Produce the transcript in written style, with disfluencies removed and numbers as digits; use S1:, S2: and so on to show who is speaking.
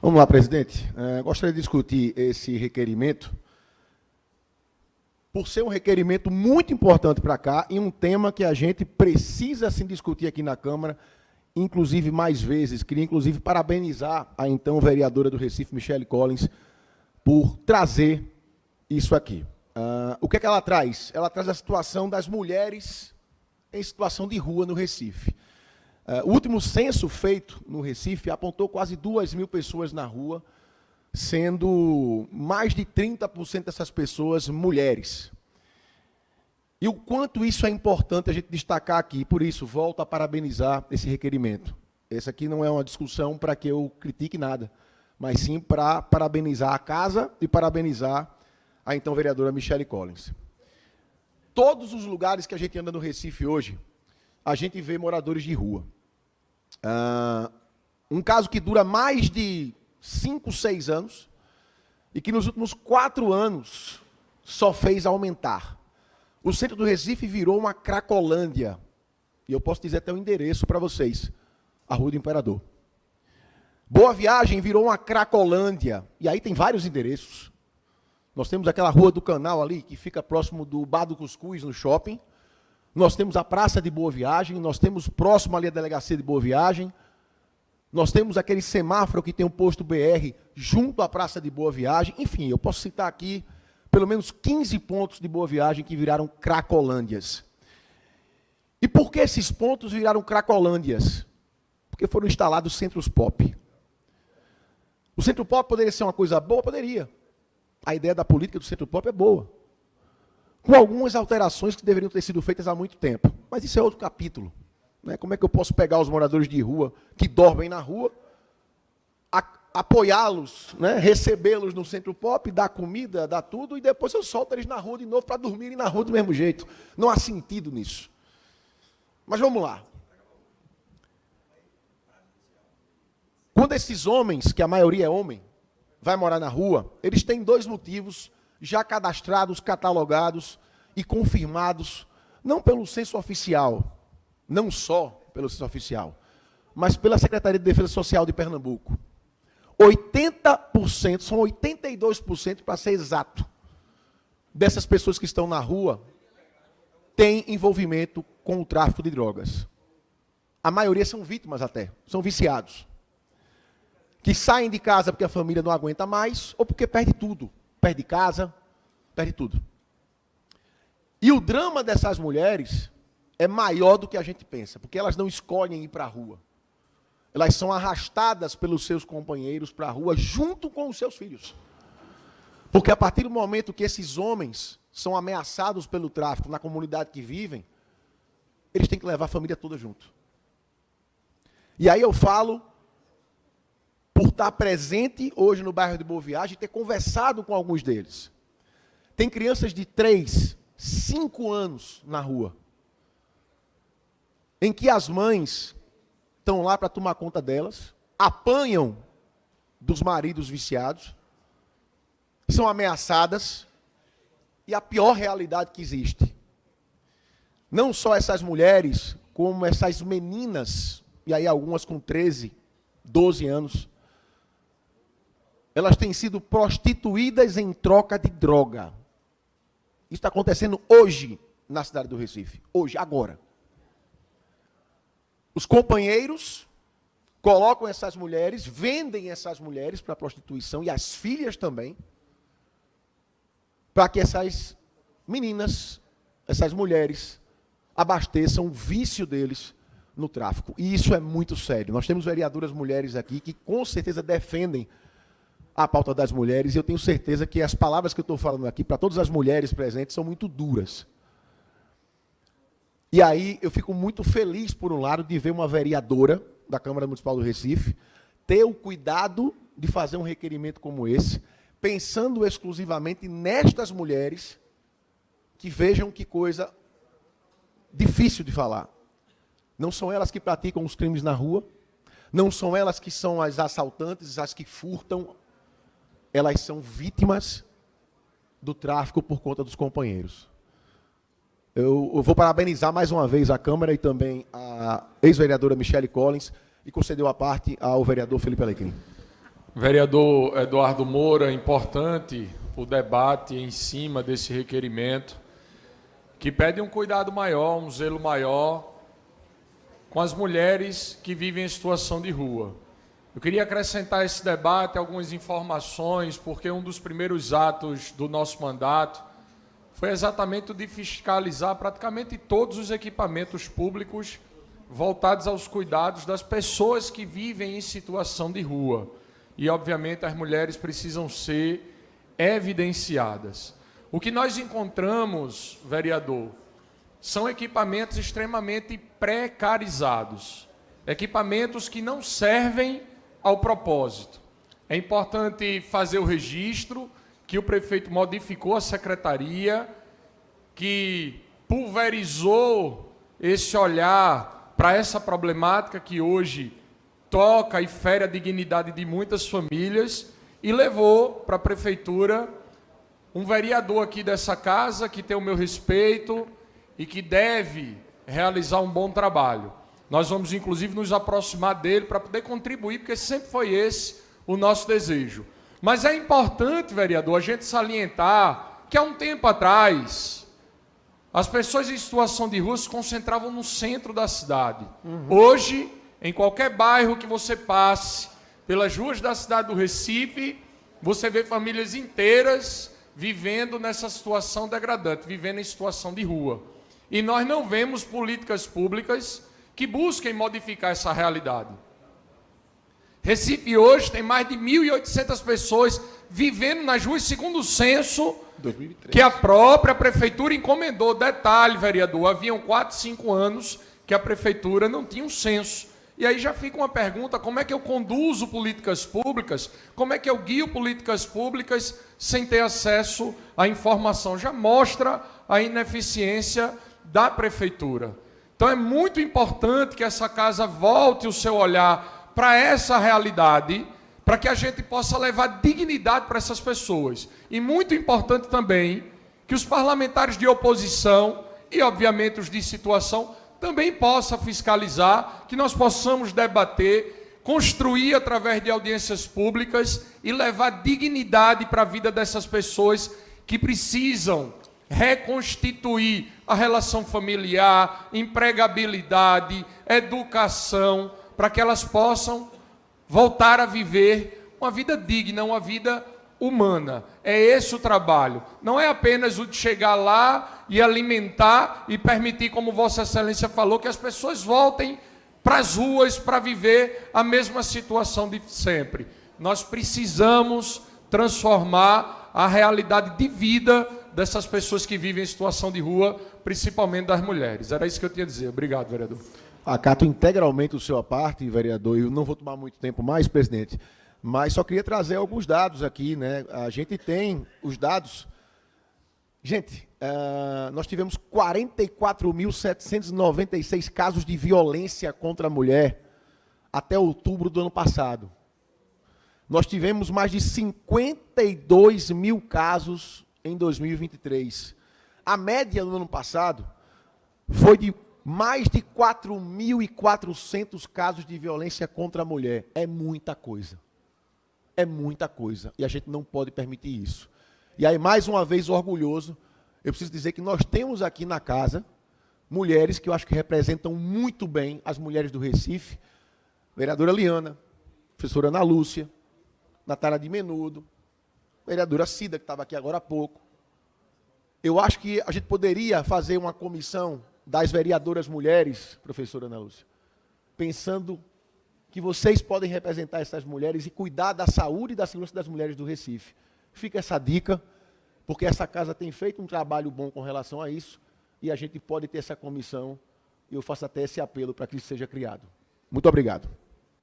S1: Vamos lá, presidente. Gostaria de discutir esse requerimento, por ser um requerimento muito importante para cá e um tema que a gente precisa sim discutir aqui na Câmara, inclusive mais vezes. Queria, inclusive, parabenizar a então vereadora do Recife, Michele Collins, por trazer isso aqui. O que é que ela traz? Ela traz a situação das mulheres em situação de rua no Recife. O último censo feito no Recife apontou quase 2.000 pessoas na rua, sendo mais de 30% dessas pessoas mulheres. E o quanto isso é importante a gente destacar aqui, por isso, volto a parabenizar esse requerimento. Essa aqui não é uma discussão para que eu critique nada, mas sim para parabenizar a casa e parabenizar a então vereadora Michele Collins. Todos os lugares que a gente anda no Recife hoje, a gente vê moradores de rua. Um caso que dura mais de 5, 6 anos e que nos últimos 4 anos só fez aumentar. O centro do Recife virou uma cracolândia. E eu posso dizer até o endereço para vocês. A Rua do Imperador. Boa Viagem virou uma cracolândia. E aí tem vários endereços. Nós temos aquela Rua do Canal ali, que fica próximo do Bar do Cuscuz, no shopping. Nós temos a Praça de Boa Viagem, nós temos próximo ali a Delegacia de Boa Viagem, nós temos aquele semáforo que tem um posto BR junto à Praça de Boa Viagem. Enfim, eu posso citar aqui pelo menos 15 pontos de Boa Viagem que viraram cracolândias. E por que esses pontos viraram cracolândias? Porque foram instalados centros pop. O centro pop poderia ser uma coisa boa? Poderia. A ideia da política do centro pop é boa, com algumas alterações que deveriam ter sido feitas há muito tempo. Mas isso é outro capítulo. Né? Como é que eu posso pegar os moradores de rua que dormem na rua, apoiá-los, né? Recebê-los no centro pop, dar comida, dar tudo, e depois eu solto eles na rua de novo para dormirem na rua do mesmo jeito. Não há sentido nisso. Mas vamos lá. Quando esses homens, que a maioria é homem, vai morar na rua, eles têm 2 motivos já cadastrados, catalogados e confirmados, não pelo censo oficial, não só pelo censo oficial, mas pela Secretaria de Defesa Social de Pernambuco. 80%, são 82% para ser exato, dessas pessoas que estão na rua, têm envolvimento com o tráfico de drogas. A maioria são vítimas até, são viciados, que saem de casa porque a família não aguenta mais, ou porque perde tudo. Perde casa, perde tudo. E o drama dessas mulheres é maior do que a gente pensa, porque elas não escolhem ir para a rua. Elas são arrastadas pelos seus companheiros para a rua, junto com os seus filhos. Porque a partir do momento que esses homens são ameaçados pelo tráfico na comunidade que vivem, eles têm que levar a família toda junto. E aí eu falo por estar presente hoje no bairro de Boa Viagem e ter conversado com alguns deles. Tem crianças de 3, 5 anos na rua, em que as mães estão lá para tomar conta delas, apanham dos maridos viciados, são ameaçadas, e a pior realidade que existe. Não só essas mulheres, como essas meninas, e aí algumas com 13, 12 anos, elas têm sido prostituídas em troca de droga. Isso está acontecendo hoje na cidade do Recife. Hoje, agora. Os companheiros colocam essas mulheres, vendem essas mulheres para a prostituição, e as filhas também, para que essas meninas, essas mulheres, abasteçam o vício deles no tráfico. E isso é muito sério. Nós temos vereadoras mulheres aqui que com certeza defendem a pauta das mulheres, e eu tenho certeza que as palavras que eu estou falando aqui, para todas as mulheres presentes, são muito duras. E aí eu fico muito feliz, por um lado, de ver uma vereadora da Câmara Municipal do Recife ter o cuidado de fazer um requerimento como esse, pensando exclusivamente nestas mulheres, que vejam que coisa difícil de falar. Não são elas que praticam os crimes na rua, não são elas que são as assaltantes, as que furtam. Elas são vítimas do tráfico por conta dos companheiros. Eu vou parabenizar mais uma vez a Câmara e também a ex-vereadora Michele Collins, e concedeu a parte ao vereador Felipe Alecrim.
S2: Vereador Eduardo Moura, importante o debate em cima desse requerimento, que pede um cuidado maior, um zelo maior com as mulheres que vivem em situação de rua. Eu queria acrescentar a esse debate algumas informações, porque um dos primeiros atos do nosso mandato foi exatamente o de fiscalizar praticamente todos os equipamentos públicos voltados aos cuidados das pessoas que vivem em situação de rua. E, obviamente, as mulheres precisam ser evidenciadas. O que nós encontramos, vereador, são equipamentos extremamente precarizados, equipamentos que não servem ao propósito. É importante fazer o registro que o prefeito modificou a secretaria, que pulverizou esse olhar para essa problemática que hoje toca e fere a dignidade de muitas famílias e levou para a prefeitura um vereador aqui dessa casa que tem o meu respeito e que deve realizar um bom trabalho. Nós vamos, inclusive, nos aproximar dele para poder contribuir, porque sempre foi esse o nosso desejo. Mas é importante, vereador, a gente salientar que há um tempo atrás as pessoas em situação de rua se concentravam no centro da cidade. Hoje, em qualquer bairro que você passe, pelas ruas da cidade do Recife, você vê famílias inteiras vivendo nessa situação degradante, vivendo em situação de rua. E nós não vemos políticas públicas que busquem modificar essa realidade. Recife hoje tem mais de 1.800 pessoas vivendo nas ruas, segundo o censo 2003. Que a própria prefeitura encomendou. Detalhe, vereador, haviam 4, 5 anos que a prefeitura não tinha um censo. E aí já fica uma pergunta, como é que eu conduzo políticas públicas, como é que eu guio políticas públicas sem ter acesso à informação? Já mostra a ineficiência da prefeitura. Então é muito importante que essa casa volte o seu olhar para essa realidade, para que a gente possa levar dignidade para essas pessoas. E muito importante também que os parlamentares de oposição e, obviamente, os de situação também possam fiscalizar, que nós possamos debater, construir através de audiências públicas e levar dignidade para a vida dessas pessoas que precisam reconstituir a relação familiar, empregabilidade, educação, para que elas possam voltar a viver uma vida digna, uma vida humana. É esse o trabalho. Não é apenas o de chegar lá e alimentar e permitir, como Vossa Excelência falou, que as pessoas voltem para as ruas para viver a mesma situação de sempre. Nós precisamos transformar a realidade de vida dessas pessoas que vivem em situação de rua, principalmente das mulheres. Era isso que eu tinha a dizer. Obrigado, vereador.
S1: Acato integralmente o seu parte, vereador, e eu não vou tomar muito tempo mais, presidente, mas só queria trazer alguns dados aqui, né? A gente tem os dados. Gente, nós tivemos 44.796 casos de violência contra a mulher até outubro do ano passado. Nós tivemos mais de 52 mil casos em 2023. A média no ano passado foi de mais de 4.400 casos de violência contra a mulher. É muita coisa. É muita coisa. E a gente não pode permitir isso. E aí, mais uma vez, orgulhoso, eu preciso dizer que nós temos aqui na casa mulheres que eu acho que representam muito bem as mulheres do Recife. Vereadora Liana, professora Ana Lúcia, Natália de Menudo, vereadora Cida, que estava aqui agora há pouco. Eu acho que a gente poderia fazer uma comissão das vereadoras mulheres, professora Ana Lúcia, pensando que vocês podem representar essas mulheres e cuidar da saúde e da segurança das mulheres do Recife. Fica essa dica, porque essa casa tem feito um trabalho bom com relação a isso, e a gente pode ter essa comissão, e eu faço até esse apelo para que isso seja criado. Muito obrigado.